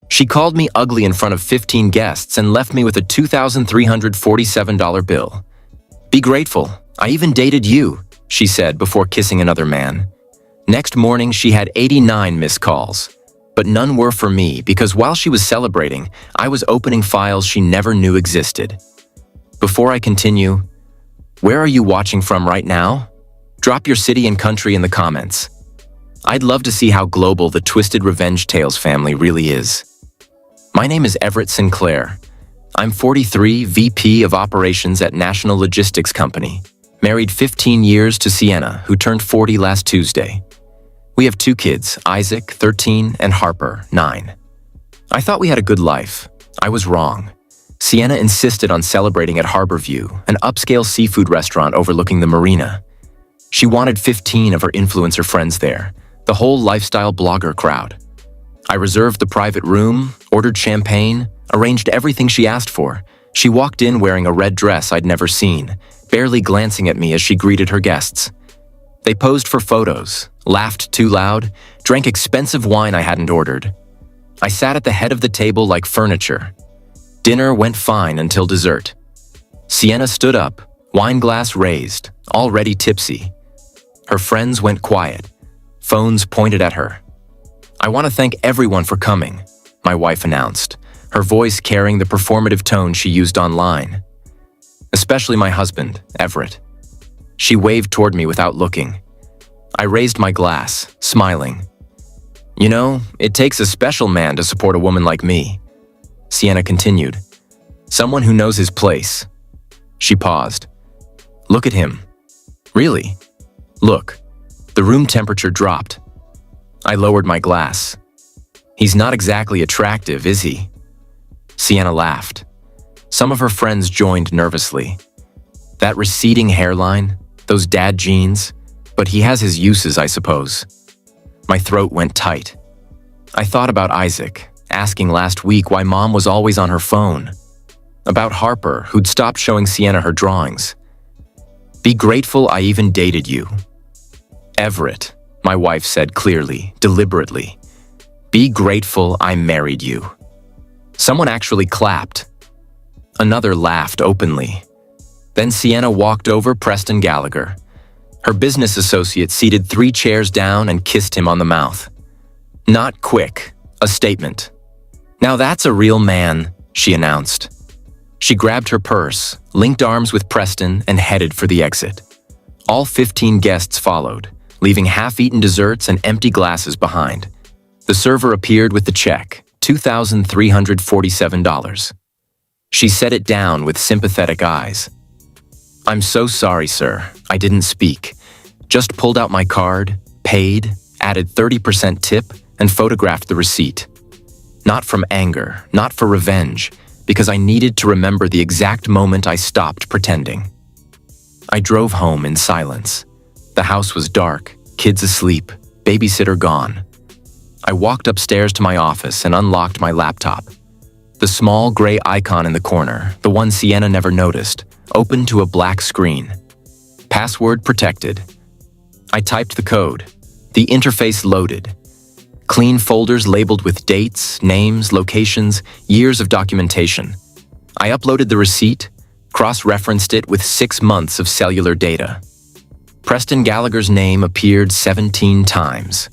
She called me ugly in front of 15 guests and left me with a $2,347 bill. Be grateful, I even dated you, she said before kissing another man. Next morning, she had 89 missed calls. But none were for me because while she was celebrating, I was opening files she never knew existed. Before I continue, where are you watching from right now? Drop your city and country in the comments. I'd love to see how global the Twisted Revenge Tales family really is. My name is Everett Sinclair. I'm 43, VP of Operations at National Logistics Company. Married 15 years to Sienna, who turned 40 last Tuesday. We have 2 kids, Isaac, 13, and Harper, 9. I thought we had a good life. I was wrong. Sienna insisted on celebrating at Harborview, an upscale seafood restaurant overlooking the marina. She wanted 15 of her influencer friends there, the whole lifestyle blogger crowd. I reserved the private room, ordered champagne, arranged everything she asked for. She walked in wearing a red dress I'd never seen, barely glancing at me as she greeted her guests. They posed for photos, laughed too loud, drank expensive wine I hadn't ordered. I sat at the head of the table like furniture. Dinner went fine until dessert. Sienna stood up, wine glass raised, already tipsy. Her friends went quiet. Phones pointed at her. I want to thank everyone for coming, my wife announced, her voice carrying the performative tone she used online. Especially my husband, Everett. She waved toward me without looking. I raised my glass, smiling. You know, it takes a special man to support a woman like me. Sienna continued. Someone who knows his place. She paused. Look at him. Really? Look. The room temperature dropped. I lowered my glass. He's not exactly attractive, is he? Sienna laughed. Some of her friends joined nervously. That receding hairline, those dad jeans, but he has his uses, I suppose. My throat went tight. I thought about Isaac, asking last week why Mom was always on her phone. About Harper, who'd stopped showing Sienna her drawings. Be grateful I even dated you. Everett, my wife said clearly, deliberately. Be grateful I married you. Someone actually clapped. Another laughed openly. Then Sienna walked over Preston Gallagher. Her business associate seated 3 chairs down and kissed him on the mouth. Not quick, a statement. Now that's a real man, she announced. She grabbed her purse, linked arms with Preston, and headed for the exit. All 15 guests followed, leaving half-eaten desserts and empty glasses behind. The server appeared with the check, $2,347. She set it down with sympathetic eyes. I'm so sorry, sir. I didn't speak. Just pulled out my card, paid, added 30% tip, and photographed the receipt. Not from anger, not for revenge, because I needed to remember the exact moment I stopped pretending. I drove home in silence. The house was dark, kids asleep, babysitter gone. I walked upstairs to my office and unlocked my laptop. The small gray icon in the corner, the one Sienna never noticed, opened to a black screen. Password protected. I typed the code. The interface loaded. Clean folders labeled with dates, names, locations, years of documentation. I uploaded the receipt, cross-referenced it with 6 months of cellular data. Preston Gallagher's name appeared 17 times,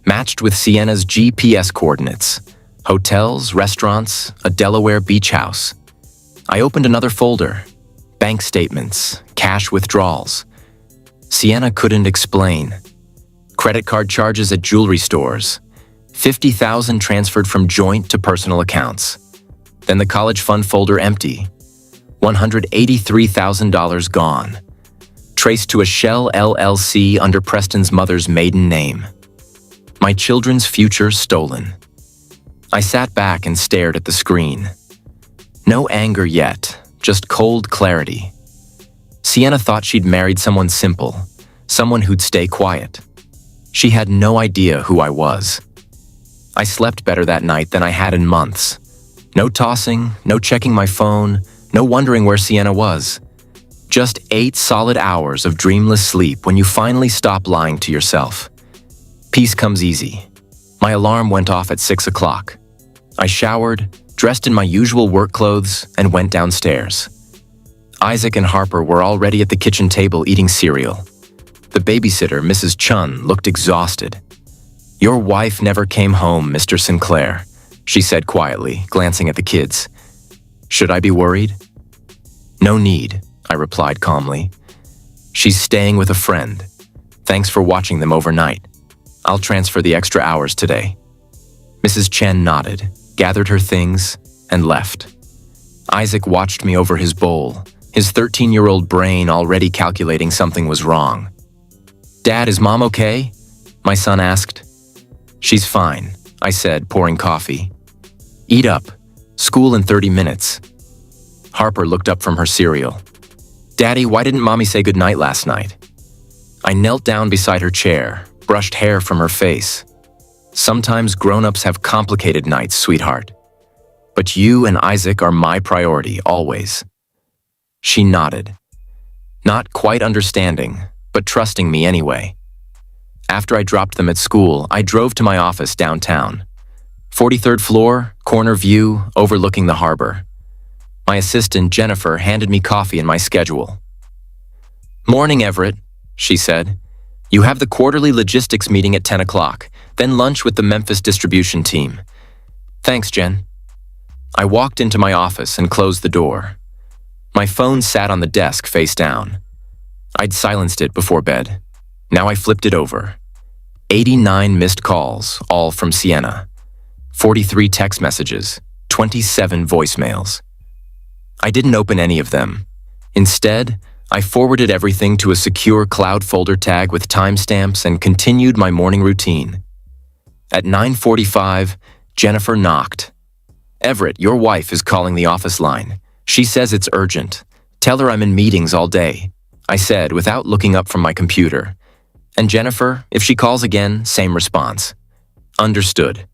matched with Sienna's GPS coordinates. Hotels, restaurants, a Delaware beach house. I opened another folder. Bank statements, cash withdrawals. Sienna couldn't explain. Credit card charges at jewelry stores. $50,000 transferred from joint to personal accounts. Then the college fund folder empty. $183,000 gone. Traced to a Shell LLC under Preston's mother's maiden name. My children's future stolen. I sat back and stared at the screen. No anger yet, just cold clarity. Sienna thought she'd married someone simple, someone who'd stay quiet. She had no idea who I was. I slept better that night than I had in months. No tossing, no checking my phone, no wondering where Sienna was. Just 8 solid hours of dreamless sleep when you finally stop lying to yourself. Peace comes easy. My alarm went off at 6 o'clock. I showered, dressed in my usual work clothes, and went downstairs. Isaac and Harper were already at the kitchen table eating cereal. The babysitter, Mrs. Chun, looked exhausted. "Your wife never came home, Mr. Sinclair," she said quietly, glancing at the kids. "Should I be worried?" "No need," I replied calmly. "She's staying with a friend. Thanks for watching them overnight. I'll transfer the extra hours today." Mrs. Chen nodded, gathered her things, and left. Isaac watched me over his bowl, his 13-year-old brain already calculating something was wrong. "Dad, is Mom okay?" my son asked. "She's fine," I said, pouring coffee. "Eat up. School in 30 minutes. Harper looked up from her cereal. "Daddy, why didn't Mommy say goodnight last night?" I knelt down beside her chair, brushed hair from her face. "Sometimes grown-ups have complicated nights, sweetheart. But you and Isaac are my priority, always." She nodded. Not quite understanding, but trusting me anyway. After I dropped them at school, I drove to my office downtown. 43rd floor, corner view, overlooking the harbor. My assistant, Jennifer, handed me coffee and my schedule. "Morning, Everett," she said. "You have the quarterly logistics meeting at 10 o'clock, then lunch with the Memphis distribution team." "Thanks, Jen." I walked into my office and closed the door. My phone sat on the desk face down. I'd silenced it before bed. Now I flipped it over. 89 missed calls, all from Sienna. 43 text messages, 27 voicemails. I didn't open any of them. Instead, I forwarded everything to a secure cloud folder tag with timestamps and continued my morning routine. At 9:45, Jennifer knocked. "Everett, your wife is calling the office line. She says it's urgent. Tell her I'm in meetings all day," I said without looking up from my computer. "And Jennifer, if she calls again, same response." Understood.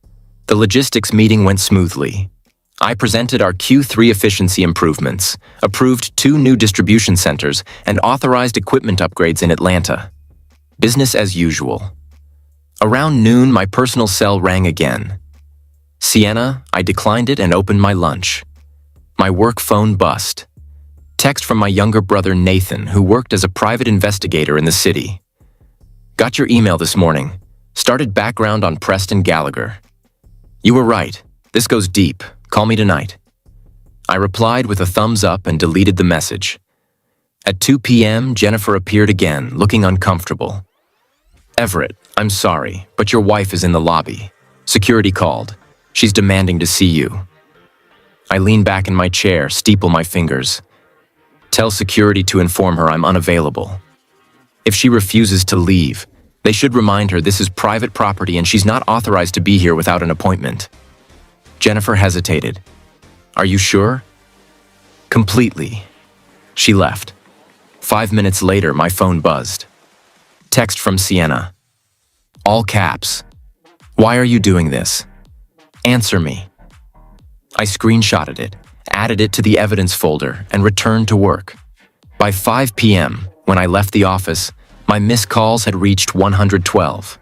The logistics meeting went smoothly. I presented our Q3 efficiency improvements, approved 2 new distribution centers, and authorized equipment upgrades in Atlanta. Business as usual. Around noon, my personal cell rang again. Sienna, I declined it and opened my lunch. My work phone buzzed. Text from my younger brother Nathan, who worked as a private investigator in the city. "Got your email this morning. Started background on Preston Gallagher. You were right. This goes deep. Call me tonight." I replied with a thumbs up and deleted the message. At 2 p.m., Jennifer appeared again, looking uncomfortable. "Everett, I'm sorry, but your wife is in the lobby. Security called. She's demanding to see you." I lean back in my chair, steeple my fingers. "Tell security to inform her I'm unavailable. If she refuses to leave, they should remind her this is private property and she's not authorized to be here without an appointment." Jennifer hesitated. "Are you sure?" "Completely." She left. 5 minutes later, my phone buzzed. Text from Sienna. All caps. "Why are you doing this? Answer me." I screenshotted it, added it to the evidence folder, and returned to work. By 5 p.m., when I left the office, my missed calls had reached 112.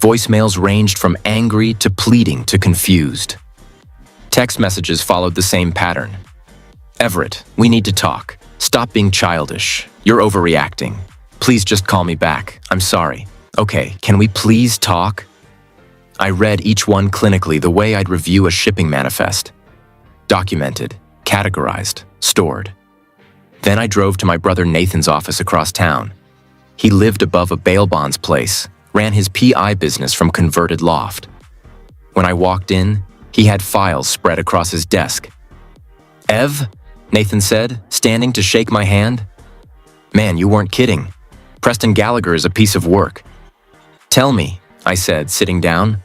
Voicemails ranged from angry to pleading to confused. Text messages followed the same pattern. "Everett, we need to talk. Stop being childish. You're overreacting. Please just call me back. I'm sorry. Okay, can we please talk?" I read each one clinically the way I'd review a shipping manifest. Documented, categorized, stored. Then I drove to my brother Nathan's office across town. He lived above a bail bonds place, ran his PI business from converted loft. When I walked in, he had files spread across his desk. "Ev?" Nathan said, standing to shake my hand. "Man, you weren't kidding. Preston Gallagher is a piece of work." "Tell me," I said, sitting down.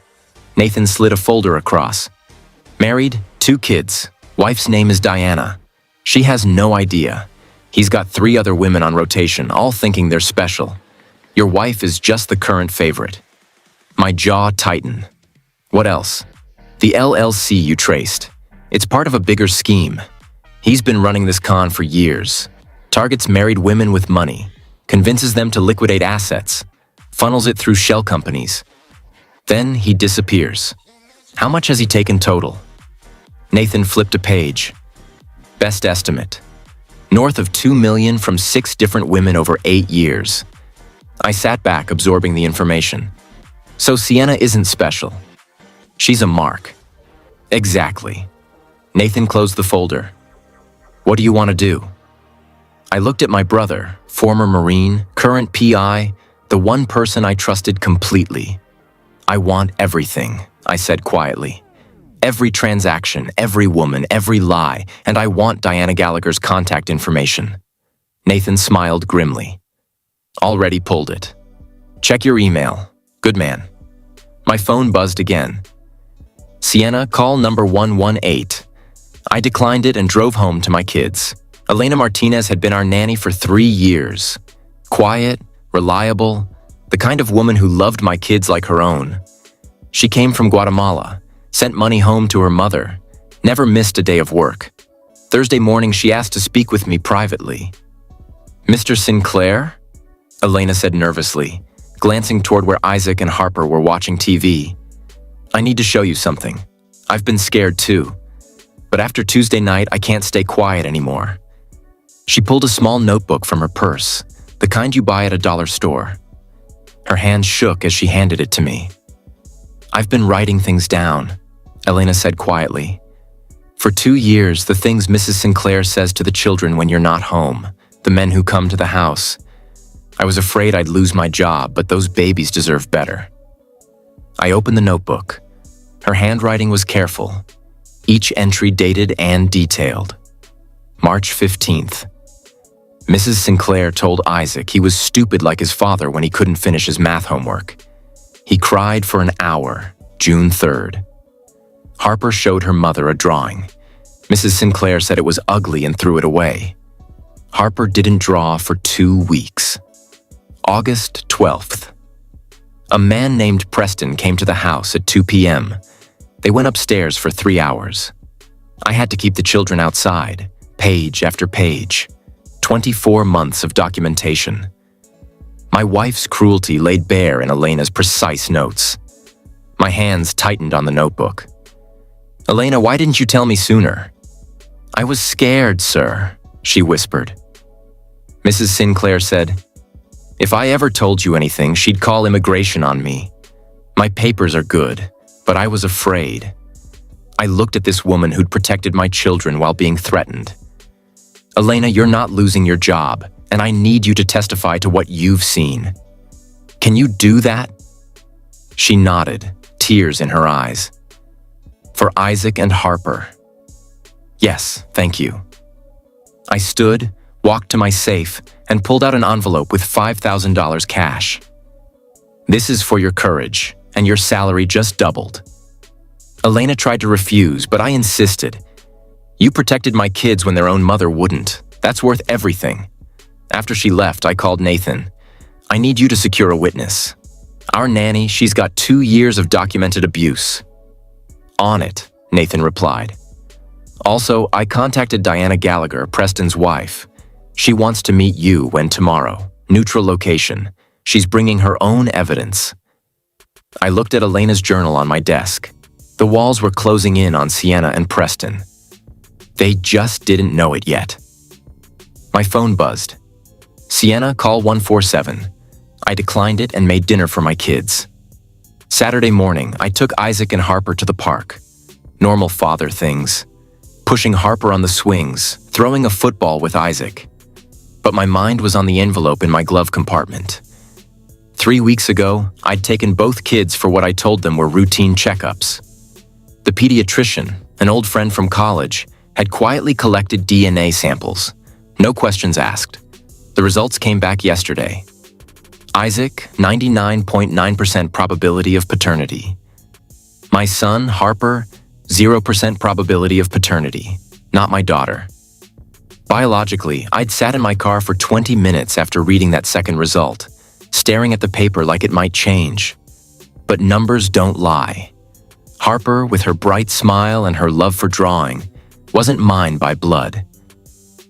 Nathan slid a folder across. "Married, 2 kids. Wife's name is Diana. She has no idea. He's got 3 other women on rotation, all thinking they're special. Your wife is just the current favorite." My jaw tightened. "What else?" "The LLC you traced. It's part of a bigger scheme. He's been running this con for years. Targets married women with money, convinces them to liquidate assets, funnels it through shell companies. Then he disappears. How much has he taken total?" Nathan flipped a page. Best estimate. North of 2 million from 6 different women over 8 years. I sat back, absorbing the information. So Sienna isn't special. She's a mark. Exactly. Nathan closed the folder. What do you want to do? I looked at my brother, former Marine, current PI, the one person I trusted completely. I want everything, I said quietly. Every transaction, every woman, every lie, and I want Diana Gallagher's contact information. Nathan smiled grimly. Already pulled it. Check your email. Good man. My phone buzzed again. Sienna, call number 118. I declined it and drove home to my kids. Elena Martinez had been our nanny for 3 years. Quiet, reliable, the kind of woman who loved my kids like her own. She came from Guatemala, sent money home to her mother, never missed a day of work. Thursday morning, she asked to speak with me privately. Mr. Sinclair? Elena said nervously, glancing toward where Isaac and Harper were watching TV. I need to show you something. I've been scared too. But after Tuesday night, I can't stay quiet anymore. She pulled a small notebook from her purse, the kind you buy at a dollar store. Her hand shook as she handed it to me. I've been writing things down, Elena said quietly. For 2 years, the things Mrs. Sinclair says to the children when you're not home, the men who come to the house. I was afraid I'd lose my job, but those babies deserve better. I opened the notebook. Her handwriting was careful, each entry dated and detailed. March 15th. Mrs. Sinclair told Isaac he was stupid like his father when he couldn't finish his math homework. He cried for an hour, June 3rd. Harper showed her mother a drawing. Mrs. Sinclair said it was ugly and threw it away. Harper didn't draw for 2 weeks. August 12th. A man named Preston came to the house at 2 p.m. They went upstairs for 3 hours. I had to keep the children outside, page after page. 24 months of documentation. My wife's cruelty laid bare in Elena's precise notes. My hands tightened on the notebook. Elena, why didn't you tell me sooner? I was scared, sir, she whispered. Mrs. Sinclair said, if I ever told you anything, she'd call immigration on me. My papers are good, but I was afraid. I looked at this woman who'd protected my children while being threatened. Elena, you're not losing your job, and I need you to testify to what you've seen. Can you do that? She nodded, tears in her eyes. For Isaac and Harper. Yes, thank you. I stood, walked to my safe, and pulled out an envelope with $5,000 cash. This is for your courage, and your salary just doubled. Elena tried to refuse, but I insisted. You protected my kids when their own mother wouldn't. That's worth everything. After she left, I called Nathan. I need you to secure a witness. Our nanny, she's got 2 years of documented abuse. On it, Nathan replied. Also, I contacted Diana Gallagher, Preston's wife. She wants to meet you when tomorrow. Neutral location. She's bringing her own evidence. I looked at Elena's journal on my desk. The walls were closing in on Sienna and Preston. They just didn't know it yet. My phone buzzed. Sienna, call 147. I declined it and made dinner for my kids. Saturday morning, I took Isaac and Harper to the park. Normal father things. Pushing Harper on the swings, throwing a football with Isaac. But my mind was on the envelope in my glove compartment. 3 weeks ago, I'd taken both kids for what I told them were routine checkups. The pediatrician, an old friend from college, had quietly collected DNA samples. No questions asked. The results came back yesterday. Isaac, 99.9% probability of paternity. My son, Harper, 0% probability of paternity. Not my daughter. Biologically, I'd sat in my car for 20 minutes after reading that second result, staring at the paper like it might change. But numbers don't lie. Harper, with her bright smile and her love for drawing, wasn't mine by blood.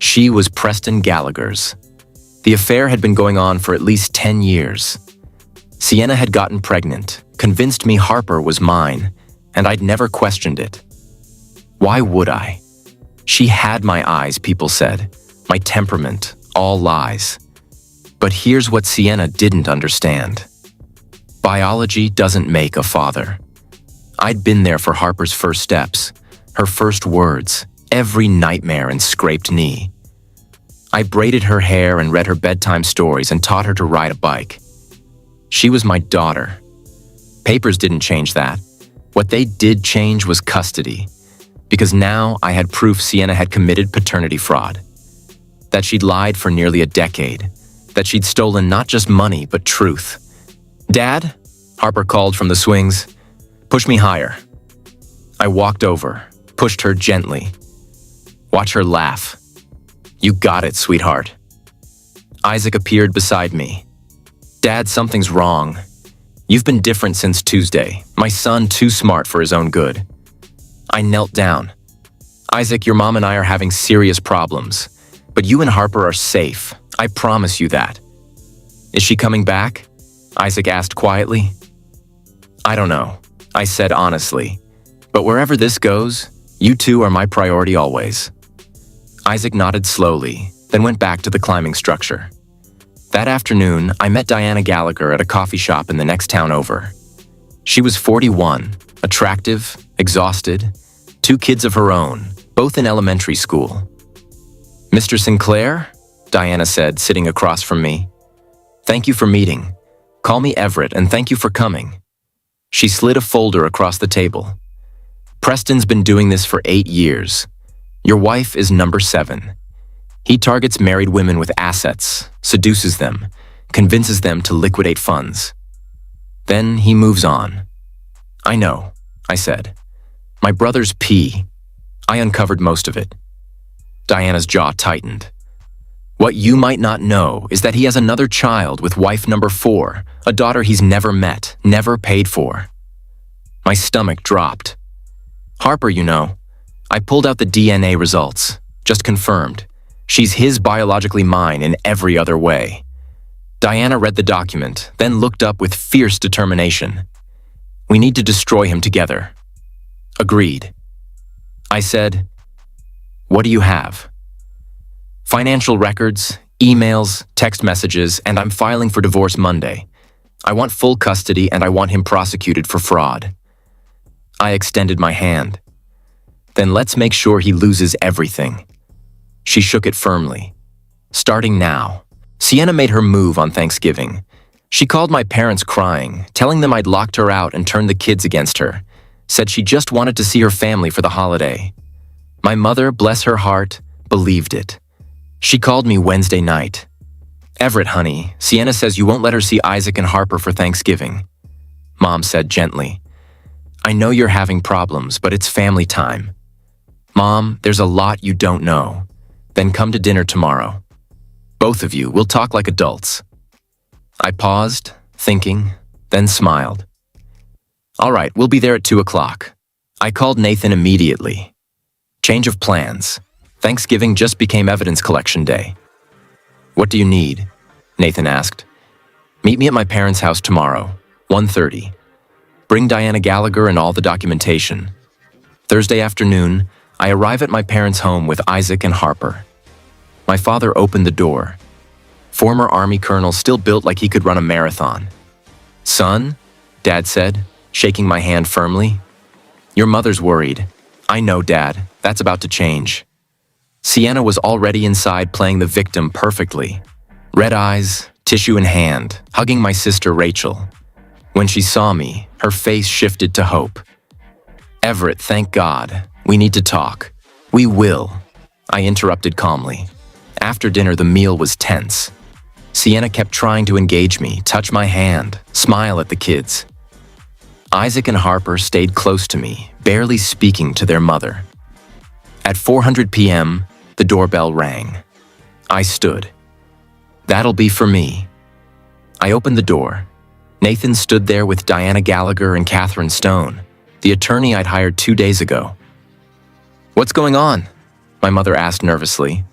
She was Preston Gallagher's. The affair had been going on for at least 10 years. Sienna had gotten pregnant, convinced me Harper was mine, and I'd never questioned it. Why would I? She had my eyes, people said. My temperament, all lies. But here's what Sienna didn't understand. Biology doesn't make a father. I'd been there for Harper's first steps, her first words, every nightmare and scraped knee. I braided her hair and read her bedtime stories and taught her to ride a bike. She was my daughter. Papers didn't change that. What they did change was custody, because now I had proof Sienna had committed paternity fraud, that she'd lied for nearly a decade, that she'd stolen not just money but truth. "Dad?" Harper called from the swings. "Push me higher." I walked over, pushed her gently. Watch her laugh. "You got it, sweetheart." Isaac appeared beside me. "Dad, something's wrong. You've been different since Tuesday. My son too smart for his own good." I knelt down. "Isaac, your mom and I are having serious problems, but you and Harper are safe. I promise you that." "Is she coming back?" Isaac asked quietly. "I don't know," I said honestly. "But wherever this goes, you two are my priority always." Isaac nodded slowly, then went back to the climbing structure. That afternoon, I met Diana Gallagher at a coffee shop in the next town over. She was 41, attractive, exhausted, 2 kids of her own, both in elementary school. "Mr. Sinclair?" Diana said, sitting across from me. "Thank you for meeting. Call me Everett, and thank you for coming." She slid a folder across the table. "Preston's been doing this for 8 years. Your wife is number 7. He targets married women with assets, seduces them, convinces them to liquidate funds. Then he moves on." "I know," I said. "My brother's P. I uncovered most of it." Diana's jaw tightened. "What you might not know is that he has another child with wife number 4, a daughter he's never met, never paid for." My stomach dropped. "Harper, you know. I pulled out the DNA results, just confirmed. She's his biologically mine in every other way." Diana read the document, then looked up with fierce determination. "We need to destroy him together." "Agreed." I said, "What do you have?" "Financial records, emails, text messages, and I'm filing for divorce Monday. I want full custody and I want him prosecuted for fraud." I extended my hand. "Then let's make sure he loses everything." She shook it firmly. "Starting now." Sienna made her move on Thanksgiving. She called my parents crying, telling them I'd locked her out and turned the kids against her, said she just wanted to see her family for the holiday. My mother, bless her heart, believed it. She called me Wednesday night. "Everett, honey, Sienna says you won't let her see Isaac and Harper for Thanksgiving." Mom said gently, "I know you're having problems, but it's family time." "Mom, there's a lot you don't know. Then come to dinner tomorrow. Both of you, we'll talk like adults." I paused, thinking, then smiled. "All right, we'll be there at 2 o'clock. I called Nathan immediately. Change of plans. Thanksgiving just became evidence collection day. "What do you need?" Nathan asked. "Meet me at my parents' house tomorrow, 1:30. Bring Diana Gallagher and all the documentation. Thursday afternoon, I arrive at my parents' home with Isaac and Harper." My father opened the door. Former Army colonel, still built like he could run a marathon. "Son," Dad said, shaking my hand firmly. "Your mother's worried." "I know, Dad. That's about to change." Sienna was already inside playing the victim perfectly. Red eyes, tissue in hand, hugging my sister Rachel. When she saw me, her face shifted to hope. "Everett, thank God. We need to talk." "We will," I interrupted calmly. After dinner, the meal was tense. Sienna kept trying to engage me, touch my hand, smile at the kids. Isaac and Harper stayed close to me, barely speaking to their mother. At 4:00 p.m., the doorbell rang. I stood. "That'll be for me." I opened the door. Nathan stood there with Diana Gallagher and Catherine Stone, the attorney I'd hired 2 days ago. "What's going on?" my mother asked nervously.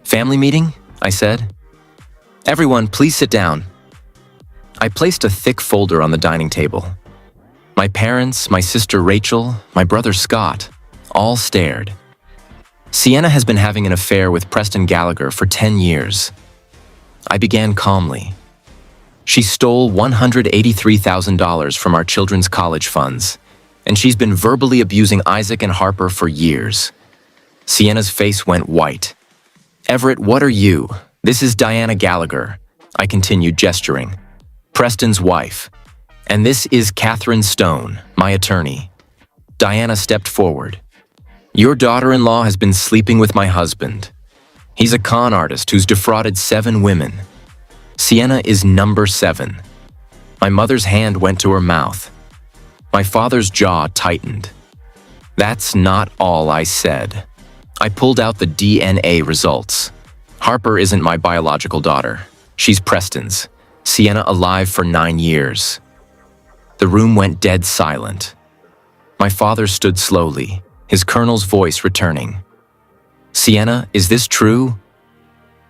"Family meeting?" I said. "Everyone, please sit down." I placed a thick folder on the dining table. My parents, my sister Rachel, my brother Scott, All stared. Sienna has been having an affair with Preston Gallagher for 10 years. I began calmly. She stole $183,000 from our children's college funds, and she's been verbally abusing Isaac and Harper for years. Sienna's face went white. Everett, what are you? This is Diana Gallagher, I continued, gesturing. Preston's wife. And this is Catherine Stone, my attorney. Diana stepped forward. Your daughter-in-law has been sleeping with my husband. He's a con artist who's defrauded 7 women. Sienna is number 7. My mother's hand went to her mouth. My father's jaw tightened. That's not all I said. I pulled out the DNA results. Harper isn't my biological daughter. She's Preston's. Sienna alive for 9 years. The room went dead silent. My father stood slowly, his colonel's voice returning. Sienna, is this true?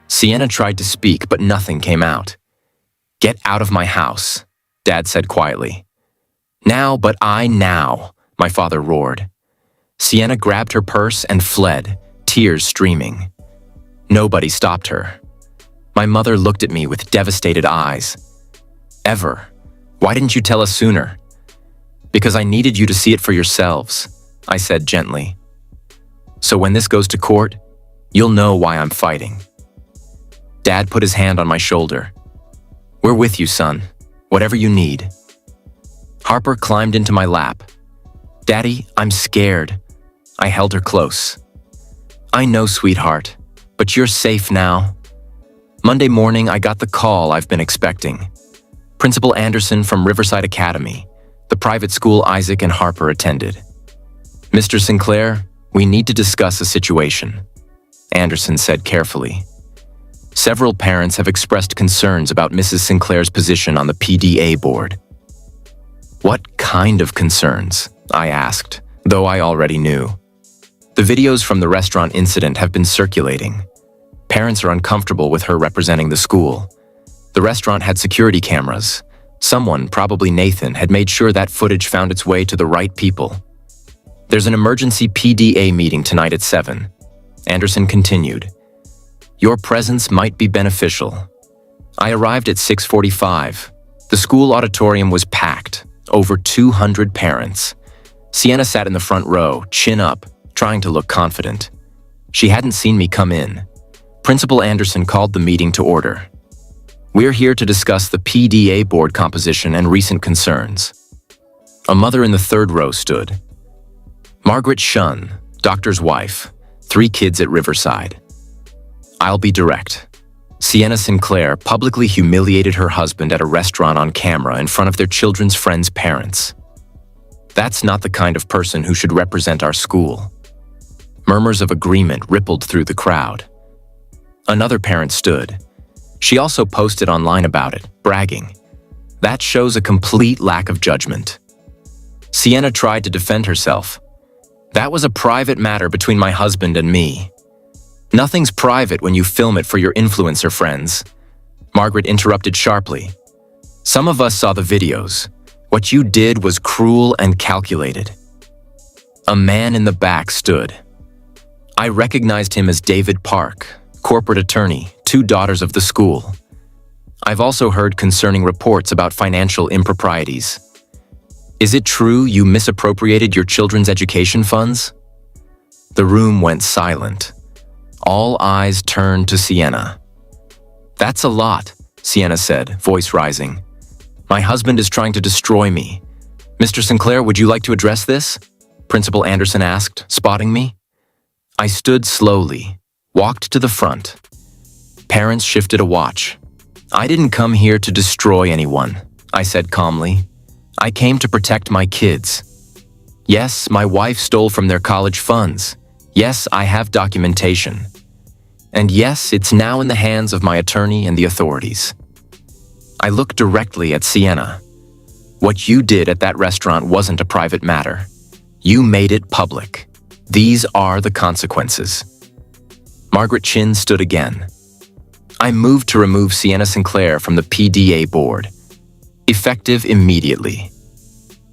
Sienna tried to speak, but nothing came out. Get out of my house, Dad said quietly. Now, my father roared. Sienna grabbed her purse and fled, tears streaming. Nobody stopped her. My mother looked at me with devastated eyes. Ever, why didn't you tell us sooner? Because I needed you to see it for yourselves, I said gently. So when this goes to court, you'll know why I'm fighting. Dad put his hand on my shoulder. We're with you, son. Whatever you need. Harper climbed into my lap. Daddy, I'm scared. I held her close. I know, sweetheart, but you're safe now. Monday morning, I got the call I've been expecting. Principal Anderson from Riverside Academy, the private school Isaac and Harper attended. Mr. Sinclair, we need to discuss a situation, Anderson said carefully. Several parents have expressed concerns about Mrs. Sinclair's position on the PDA board. What kind of concerns? I asked, though I already knew. The videos from the restaurant incident have been circulating. Parents are uncomfortable with her representing the school. The restaurant had security cameras. Someone, probably Nathan, had made sure that footage found its way to the right people. There's an emergency PDA meeting tonight at 7. Anderson continued. Your presence might be beneficial. I arrived at 6:45. The school auditorium was packed, over 200 parents. Sienna sat in the front row, chin up, trying to look confident. She hadn't seen me come in. Principal Anderson called the meeting to order. We're here to discuss the PDA board composition and recent concerns. A mother in the third row stood. Margaret Shunn, doctor's wife, 3 kids at Riverside. I'll be direct. Sienna Sinclair publicly humiliated her husband at a restaurant on camera in front of their children's friends' parents. That's not the kind of person who should represent our school. Murmurs of agreement rippled through the crowd. Another parent stood. She also posted online about it, bragging. That shows a complete lack of judgment. Sienna tried to defend herself. That was a private matter between my husband and me. Nothing's private when you film it for your influencer friends. Margaret interrupted sharply. Some of us saw the videos. What you did was cruel and calculated. A man in the back stood. I recognized him as David Park, corporate attorney, 2 daughters of the school. I've also heard concerning reports about financial improprieties. Is it true you misappropriated your children's education funds? The room went silent. All eyes turned to Sienna. That's a lot, Sienna said, voice rising. My husband is trying to destroy me. Mr. Sinclair, would you like to address this? Principal Anderson asked, spotting me. I stood slowly, walked to the front. Parents shifted a watch. I didn't come here to destroy anyone, I said calmly. I came to protect my kids. Yes, my wife stole from their college funds. Yes, I have documentation. And yes, it's now in the hands of my attorney and the authorities. I looked directly at Sienna. What you did at that restaurant wasn't a private matter. You made it public. These are the consequences. Margaret Chin stood again. I moved to remove Sienna Sinclair from the PDA board. Effective immediately.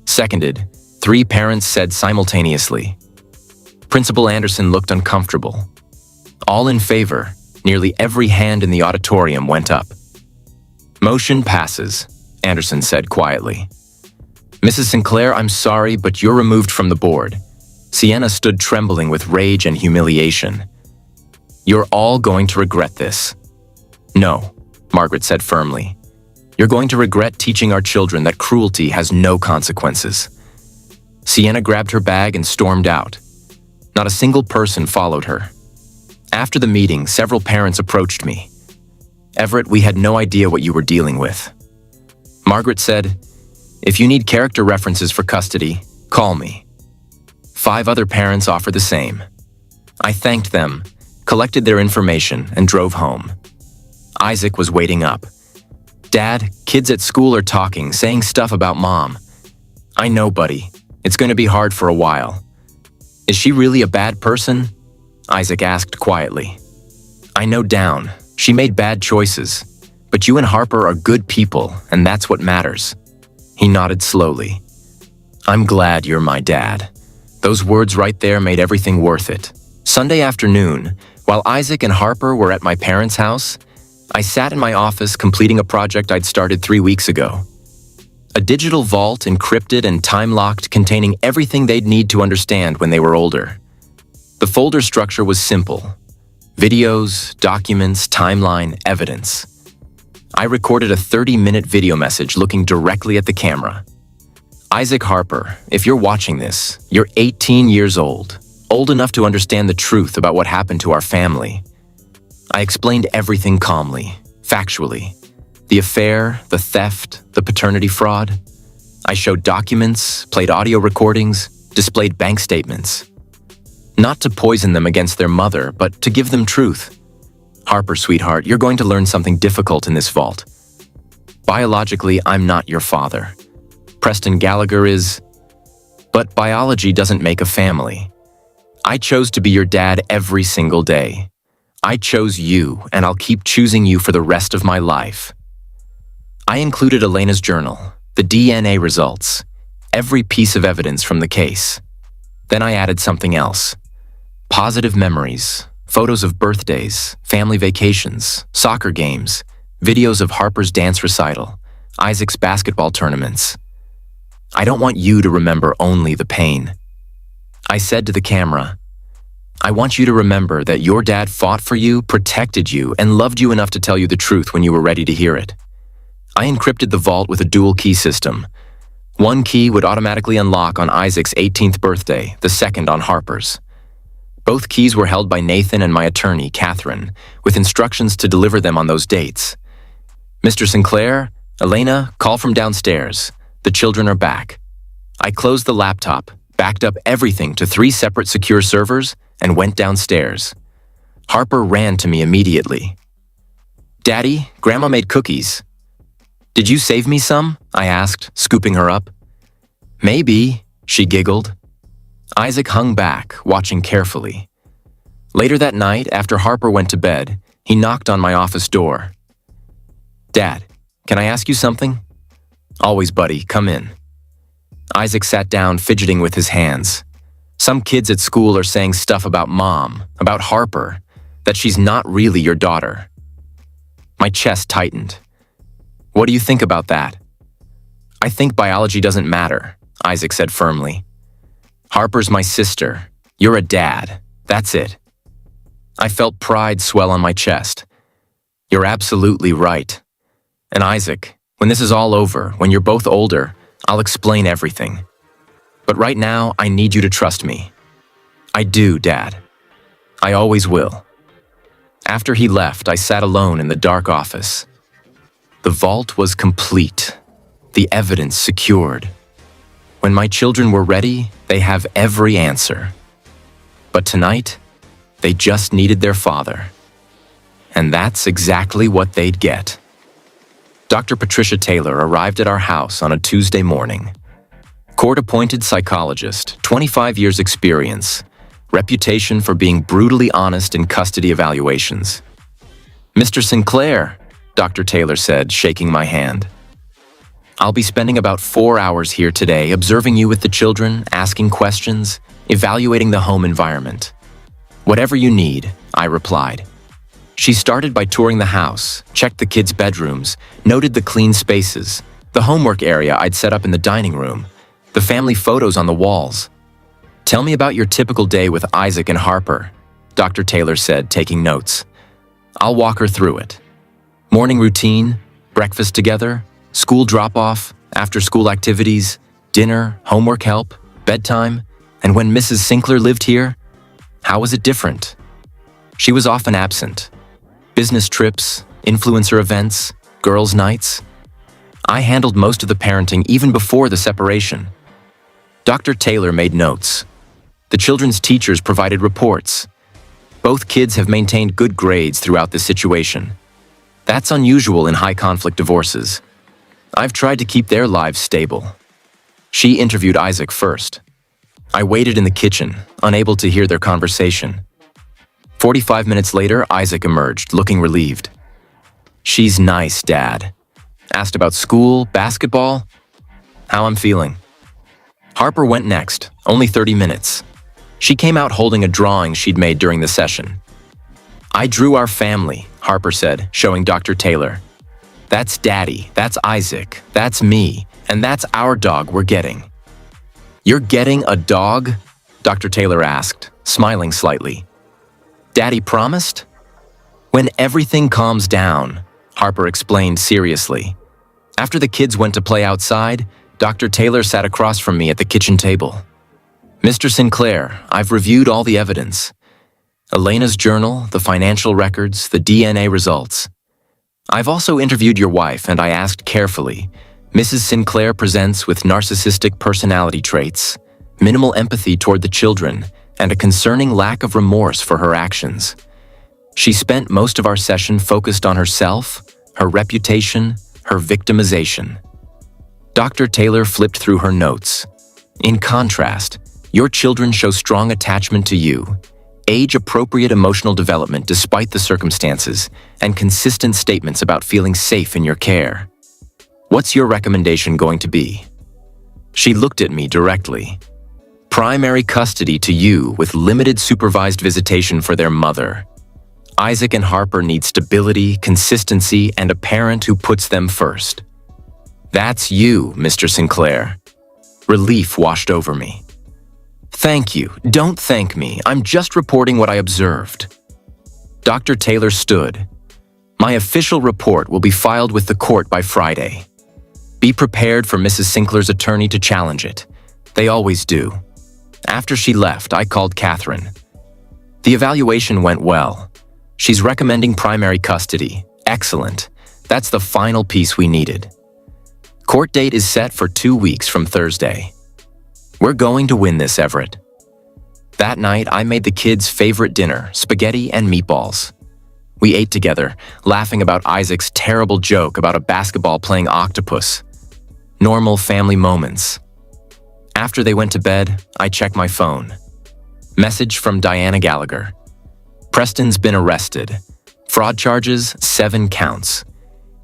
Seconded, 3 parents said simultaneously. Principal Anderson looked uncomfortable. All in favor, nearly every hand in the auditorium went up. "Motion passes," Anderson said quietly. "Mrs. Sinclair, I'm sorry, but you're removed from the board." Sienna stood trembling with rage and humiliation. "You're all going to regret this." "No," Margaret said firmly. "You're going to regret teaching our children that cruelty has no consequences." Sienna grabbed her bag and stormed out. Not a single person followed her. After the meeting, several parents approached me. "Everett, we had no idea what you were dealing with." Margaret said, "If you need character references for custody, call me." 5 other parents offered the same. I thanked them, collected their information, and drove home. Isaac was waiting up. "Dad, kids at school are talking, saying stuff about Mom." "I know, buddy. It's going to be hard for a while." "Is she really a bad person?" Isaac asked quietly. "I know down. She made bad choices. But you and Harper are good people, and that's what matters." He nodded slowly. "I'm glad you're my dad." Those words right there made everything worth it. Sunday afternoon, while Isaac and Harper were at my parents' house, I sat in my office completing a project I'd started 3 weeks ago. A digital vault encrypted and time-locked containing everything they'd need to understand when they were older. The folder structure was simple. Videos, documents, timeline, evidence. I recorded a 30-minute video message looking directly at the camera. "Isaac Harper, if you're watching this, you're 18 years old enough to understand the truth about what happened to our family." I explained everything calmly, factually. The affair, the theft, the paternity fraud. I showed documents, played audio recordings, displayed bank statements. Not to poison them against their mother, but to give them truth. "Harper, sweetheart, you're going to learn something difficult in this vault. Biologically, I'm not your father. Preston Gallagher is, but biology doesn't make a family. I chose to be your dad every single day. I chose you, and I'll keep choosing you for the rest of my life." I included Elena's journal, the DNA results, every piece of evidence from the case. Then I added something else. Positive memories, photos of birthdays, family vacations, soccer games, videos of Harper's dance recital, Isaac's basketball tournaments. "I don't want you to remember only the pain." I said to the camera, "I want you to remember that your dad fought for you, protected you, and loved you enough to tell you the truth when you were ready to hear it." I encrypted the vault with a dual key system. One key would automatically unlock on Isaac's 18th birthday, the second on Harper's. Both keys were held by Nathan and my attorney, Catherine, with instructions to deliver them on those dates. "Mr. Sinclair, Elena, call from downstairs. The children are back." I closed the laptop, backed up everything to 3 separate secure servers, and went downstairs. Harper ran to me immediately. "Daddy, Grandma made cookies." "Did you save me some?" I asked, scooping her up. "Maybe," she giggled. Isaac hung back, watching carefully. Later that night, after Harper went to bed, he knocked on my office door. "Dad, can I ask you something?" "Always, buddy, come in." Isaac sat down, fidgeting with his hands. "Some kids at school are saying stuff about Mom, about Harper, that she's not really your daughter." My chest tightened. "What do you think about that?" "I think biology doesn't matter," Isaac said firmly. "Harper's my sister. You're a dad. That's it." I felt pride swell on my chest. "You're absolutely right. And Isaac, when this is all over, when you're both older, I'll explain everything. But right now, I need you to trust me." "I do, Dad. I always will." After he left, I sat alone in the dark office. The vault was complete, the evidence secured. When my children were ready, they have every answer. But tonight, they just needed their father. And that's exactly what they'd get. Dr. Patricia Taylor arrived at our house on a Tuesday morning. Court-appointed psychologist, 25 years experience, reputation for being brutally honest in custody evaluations. "Mr. Sinclair," Dr. Taylor said, shaking my hand. "I'll be spending about 4 hours here today observing you with the children, asking questions, evaluating the home environment. "Whatever you need," I replied. She started by touring the house, checked the kids' bedrooms, noted the clean spaces, the homework area I'd set up in the dining room, the family photos on the walls. "Tell me about your typical day with Isaac and Harper," Dr. Taylor said, taking notes. I'll walk her through it. Morning routine, breakfast together, school drop-off, after-school activities, dinner, homework help, bedtime, and when Mrs. Sinclair lived here, how was it different? She was often absent. Business trips, influencer events, girls' nights. I handled most of the parenting even before the separation. Dr. Taylor made notes. The children's teachers provided reports. Both kids have maintained good grades throughout the situation. That's unusual in high-conflict divorces. I've tried to keep their lives stable. She interviewed Isaac first. I waited in the kitchen, unable to hear their conversation. 45 minutes later, Isaac emerged, looking relieved. "She's nice, Dad." Asked about school, basketball, how I'm feeling. Harper went next, only 30 minutes. She came out holding a drawing she'd made during the session. "I drew our family," Harper said, showing Dr. Taylor. "That's Daddy, that's Isaac, that's me, and that's our dog we're getting." "You're getting a dog?" Dr. Taylor asked, smiling slightly. "Daddy promised?" "When everything calms down," Harper explained seriously. After the kids went to play outside, Dr. Taylor sat across from me at the kitchen table. "Mr. Sinclair, I've reviewed all the evidence. Elena's journal, the financial records, the DNA results. I've also interviewed your wife, and I asked carefully. Mrs. Sinclair presents with narcissistic personality traits, minimal empathy toward the children, and a concerning lack of remorse for her actions. She spent most of our session focused on herself, her reputation, her victimization." Dr. Taylor flipped through her notes. "In contrast, your children show strong attachment to you, age-appropriate emotional development despite the circumstances, and consistent statements about feeling safe in your care. What's your recommendation going to be?" She looked at me directly. "Primary custody to you with limited supervised visitation for their mother. Isaac and Harper need stability, consistency, and a parent who puts them first." "That's you, Mr. Sinclair." Relief washed over me. "Thank you. Don't thank me. I'm just reporting what I observed." Dr. Taylor stood. "My official report will be filed with the court by Friday. Be prepared for Mrs. Sinclair's attorney to challenge it. They always do." After she left, I called Catherine. "The evaluation went well. She's recommending primary custody. Excellent. That's the final piece we needed. Court date is set for 2 weeks from Thursday. We're going to win this, Everett." That night, I made the kids' favorite dinner, spaghetti and meatballs. We ate together, laughing about Isaac's terrible joke about a basketball playing octopus. Normal family moments. After they went to bed, I checked my phone. Message from Diana Gallagher. "Preston's been arrested. Fraud charges, 7 counts.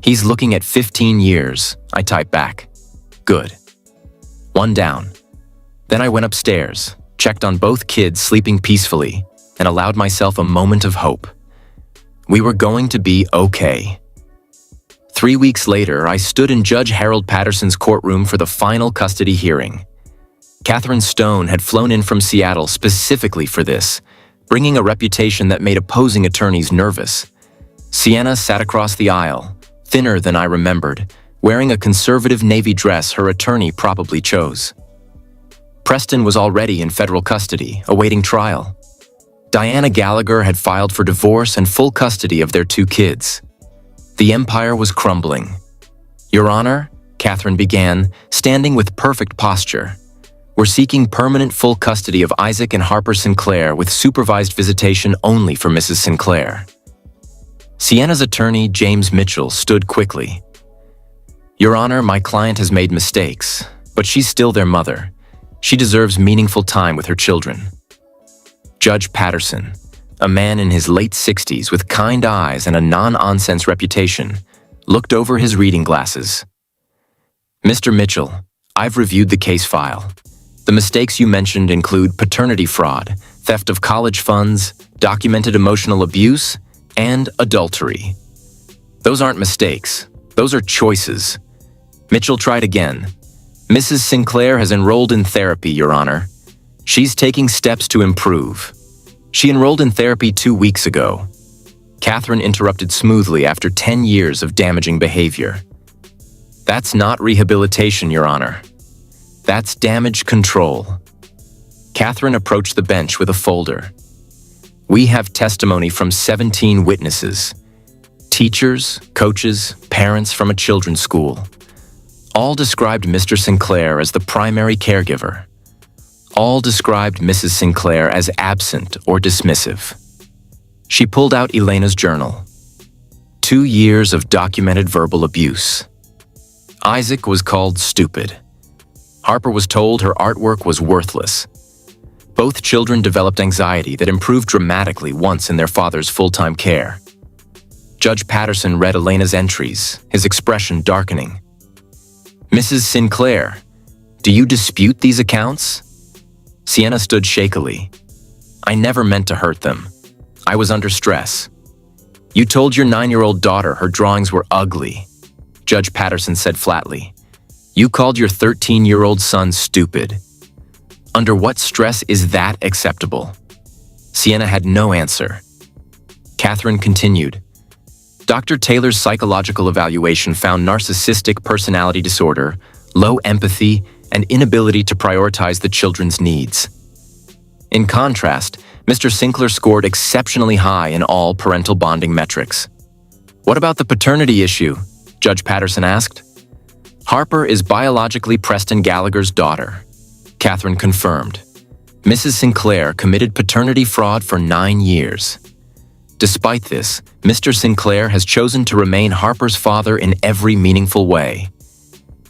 He's looking at 15 years, I typed back. Good. 1 down. Then I went upstairs, checked on both kids sleeping peacefully, and allowed myself a moment of hope. We were going to be okay. 3 weeks later, I stood in Judge Harold Patterson's courtroom for the final custody hearing. Catherine Stone had flown in from Seattle specifically for this, bringing a reputation that made opposing attorneys nervous. Sienna sat across the aisle, thinner than I remembered, wearing a conservative navy dress her attorney probably chose. Preston was already in federal custody, awaiting trial. Diana Gallagher had filed for divorce and full custody of their 2 kids. The empire was crumbling. "Your Honor," Catherine began, standing with perfect posture. "We're seeking permanent full custody of Isaac and Harper Sinclair with supervised visitation only for Mrs. Sinclair." Sienna's attorney, James Mitchell, stood quickly. "Your Honor, my client has made mistakes, but she's still their mother. She deserves meaningful time with her children." Judge Patterson, a man in his late 60s with kind eyes and a non-nonsense reputation, looked over his reading glasses. "Mr. Mitchell, I've reviewed the case file. The mistakes you mentioned include paternity fraud, theft of college funds, documented emotional abuse, and adultery. Those aren't mistakes. Those are choices. Mitchell tried again. Mrs. Sinclair has enrolled in therapy, Your Honor. She's taking steps to improve. She enrolled in therapy 2 weeks ago. Catherine interrupted smoothly after 10 years of damaging behavior. That's not rehabilitation, Your Honor. That's damage control. Catherine approached the bench with a folder. We have testimony from 17 witnesses. Teachers, coaches, parents from a children's school. All described Mr. Sinclair as the primary caregiver. All described Mrs. Sinclair as absent or dismissive. She pulled out Elena's journal. 2 years of documented verbal abuse. Isaac was called stupid. Harper was told her artwork was worthless. Both children developed anxiety that improved dramatically once in their father's full-time care. Judge Patterson read Elena's entries, his expression darkening. Mrs. Sinclair, do you dispute these accounts? Sienna stood shakily. I never meant to hurt them. I was under stress. You told your 9-year-old daughter her drawings were ugly. Judge Patterson said flatly. You called your 13-year-old son stupid. Under what stress is that acceptable? Sienna had no answer. Catherine continued. Dr. Taylor's psychological evaluation found narcissistic personality disorder, low empathy, and inability to prioritize the children's needs. In contrast, Mr. Sinclair scored exceptionally high in all parental bonding metrics. What about the paternity issue? Judge Patterson asked. Harper is biologically Preston Gallagher's daughter. Catherine confirmed. Mrs. Sinclair committed paternity fraud for 9 years. Despite this, Mr. Sinclair has chosen to remain Harper's father in every meaningful way.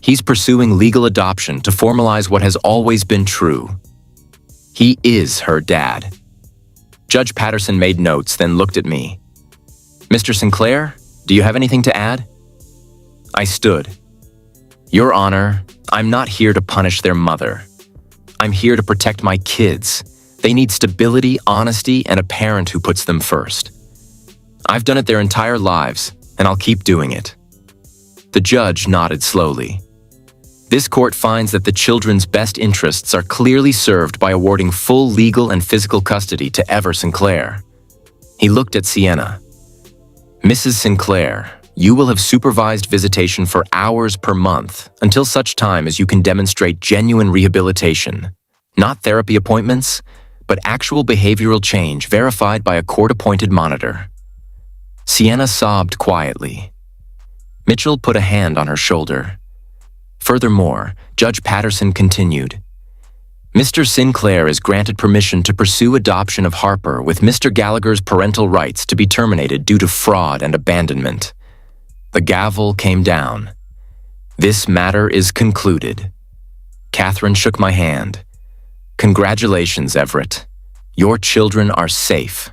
He's pursuing legal adoption to formalize what has always been true. He is her dad. Judge Patterson made notes, then looked at me. Mr. Sinclair, do you have anything to add? I stood. Your Honor, I'm not here to punish their mother. I'm here to protect my kids. They need stability, honesty, and a parent who puts them first. I've done it their entire lives, and I'll keep doing it. The judge nodded slowly. This court finds that the children's best interests are clearly served by awarding full legal and physical custody to Ever Sinclair. He looked at Sienna. Mrs. Sinclair, you will have supervised visitation for hours per month until such time as you can demonstrate genuine rehabilitation. Not therapy appointments, but actual behavioral change verified by a court-appointed monitor. Sienna sobbed quietly. Mitchell put a hand on her shoulder. Furthermore, Judge Patterson continued. Mr. Sinclair is granted permission to pursue adoption of Harper with Mr. Gallagher's parental rights to be terminated due to fraud and abandonment. The gavel came down. This matter is concluded. Catherine shook my hand. Congratulations, Everett. Your children are safe.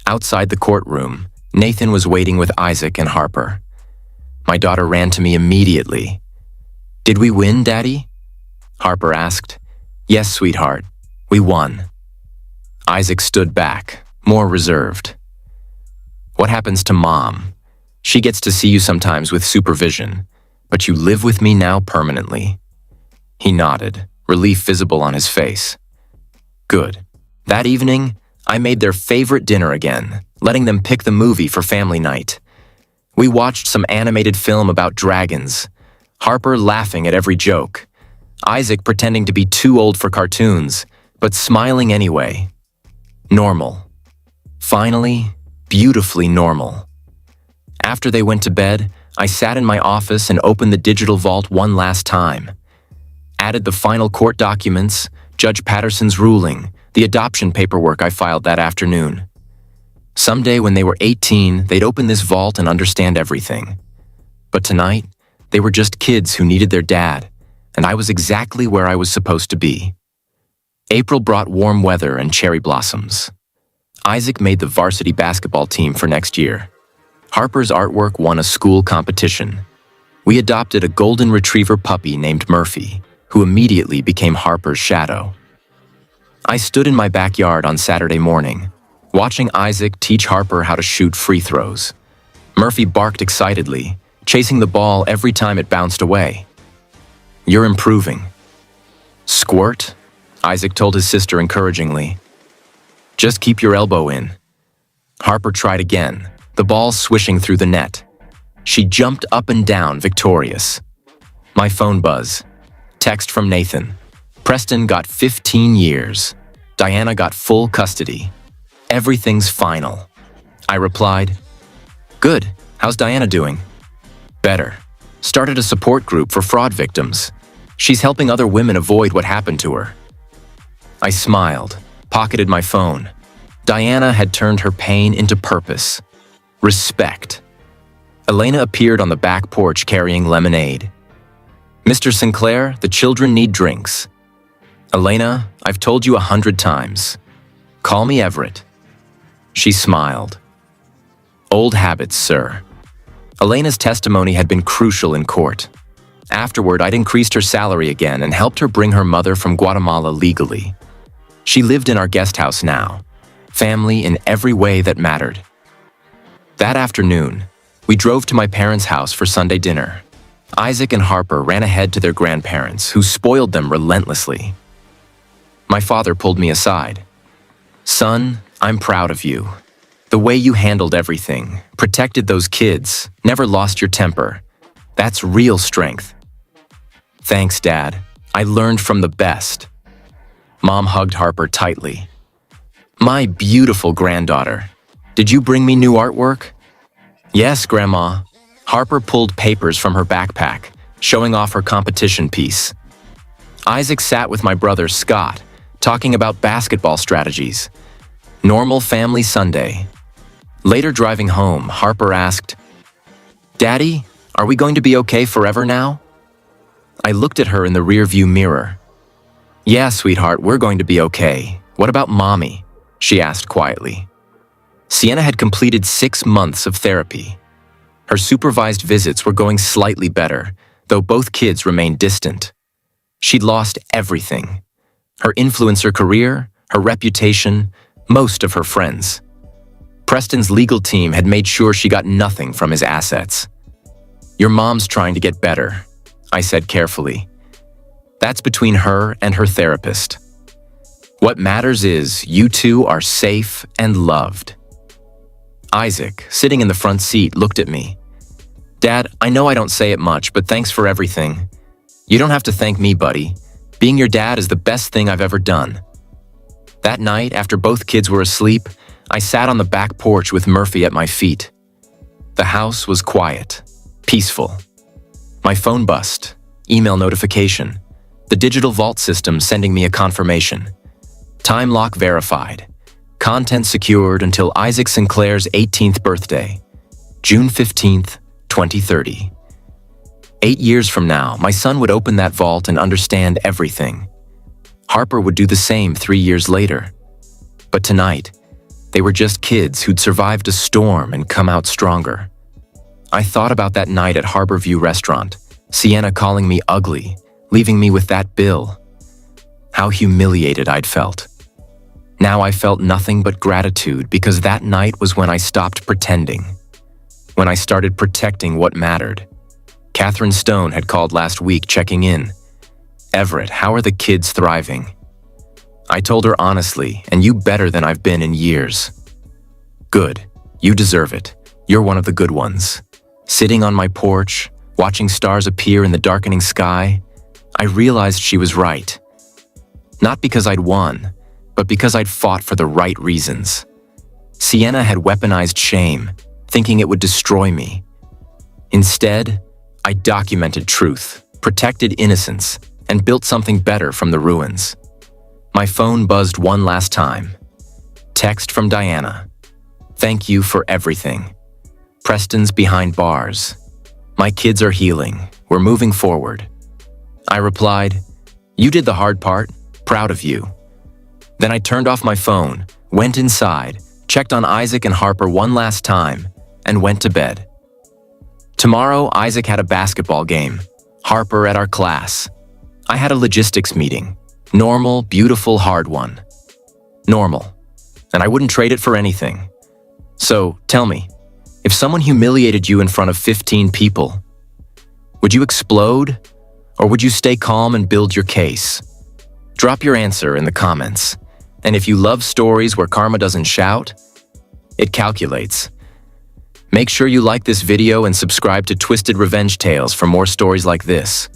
Outside the courtroom, Nathan was waiting with Isaac and Harper. My daughter ran to me immediately. Did we win, Daddy? Harper asked. Yes, sweetheart. We won. Isaac stood back, more reserved. What happens to Mom? She gets to see you sometimes with supervision, but you live with me now permanently. He nodded, relief visible on his face. Good. That evening, I made their favorite dinner again, letting them pick the movie for family night. We watched some animated film about dragons, Harper laughing at every joke, Isaac pretending to be too old for cartoons, but smiling anyway. Normal. Finally, beautifully normal. After they went to bed, I sat in my office and opened the digital vault one last time. Added the final court documents, Judge Patterson's ruling, the adoption paperwork I filed that afternoon. Someday when they were 18, they'd open this vault and understand everything. But tonight, they were just kids who needed their dad, and I was exactly where I was supposed to be. April brought warm weather and cherry blossoms. Isaac made the varsity basketball team for next year. Harper's artwork won a school competition. We adopted a golden retriever puppy named Murphy, who immediately became Harper's shadow. I stood in my backyard on Saturday morning, watching Isaac teach Harper how to shoot free throws. Murphy barked excitedly, chasing the ball every time it bounced away. "You're improving." "Squirt?" Isaac told his sister encouragingly. "Just keep your elbow in." Harper tried again, the ball swishing through the net. She jumped up and down, victorious. My phone buzz. Text from Nathan. "Preston got 15 years. Diana got full custody. Everything's final." I replied, "Good. How's Diana doing?" "Better. Started a support group for fraud victims. She's helping other women avoid what happened to her." I smiled, pocketed my phone. Diana had turned her pain into purpose. Respect. Elena appeared on the back porch carrying lemonade. "Mr. Sinclair, the children need drinks." "Elena, I've told you 100 times. Call me Everett." She smiled. "Old habits, sir." Elena's testimony had been crucial in court. Afterward, I'd increased her salary again and helped her bring her mother from Guatemala legally. She lived in our guest house now, family in every way that mattered. That afternoon, we drove to my parents' house for Sunday dinner. Isaac and Harper ran ahead to their grandparents, who spoiled them relentlessly. My father pulled me aside. "Son, I'm proud of you. The way you handled everything, protected those kids, never lost your temper. That's real strength." "Thanks, Dad. I learned from the best." Mom hugged Harper tightly. "My beautiful granddaughter. Did you bring me new artwork?" "Yes, Grandma." Harper pulled papers from her backpack, showing off her competition piece. Isaac sat with my brother, Scott, talking about basketball strategies. Normal family Sunday. Later driving home, Harper asked, "Daddy, are we going to be okay forever now?" I looked at her in the rearview mirror. "Yeah, sweetheart, we're going to be okay. What about Mommy?" she asked quietly. Sienna had completed 6 months of therapy. Her supervised visits were going slightly better, though both kids remained distant. She'd lost everything. Her influencer career, her reputation, most of her friends. Preston's legal team had made sure she got nothing from his assets. "Your mom's trying to get better," I said carefully. "That's between her and her therapist. What matters is you two are safe and loved." Isaac, sitting in the front seat, looked at me. "Dad, I know I don't say it much, but thanks for everything. You don't have to thank me, buddy. Being your dad is the best thing I've ever done." That night, after both kids were asleep, I sat on the back porch with Murphy at my feet. The house was quiet, peaceful. My phone buzzed, email notification, the digital vault system sending me a confirmation. Time lock verified. Content secured until Isaac Sinclair's 18th birthday, June 15th, 2030. 8 years from now, my son would open that vault and understand everything. Harper would do the same 3 years later. But tonight, they were just kids who'd survived a storm and come out stronger. I thought about that night at Harborview Restaurant, Sienna calling me ugly, leaving me with that bill. How humiliated I'd felt. Now I felt nothing but gratitude because that night was when I stopped pretending. When I started protecting what mattered. Catherine Stone had called last week checking in. "Everett, how are the kids thriving?" I told her honestly, "And you better than I've been in years." "Good. You deserve it. You're one of the good ones." Sitting on my porch, watching stars appear in the darkening sky, I realized she was right. Not because I'd won, but because I'd fought for the right reasons. Sienna had weaponized shame, thinking it would destroy me. Instead, I documented truth, protected innocence, and built something better from the ruins. My phone buzzed one last time. Text from Diana. "Thank you for everything. Preston's behind bars. My kids are healing. We're moving forward." I replied, "You did the hard part. Proud of you." Then I turned off my phone, went inside, checked on Isaac and Harper one last time, and went to bed. Tomorrow, Isaac had a basketball game, Harper at our class. I had a logistics meeting. Normal, beautiful, hard one. Normal. And I wouldn't trade it for anything. So, tell me, if someone humiliated you in front of 15 people, would you explode? Or would you stay calm and build your case? Drop your answer in the comments. And if you love stories where karma doesn't shout, it calculates. Make sure you like this video and subscribe to Twisted Revenge Tales for more stories like this.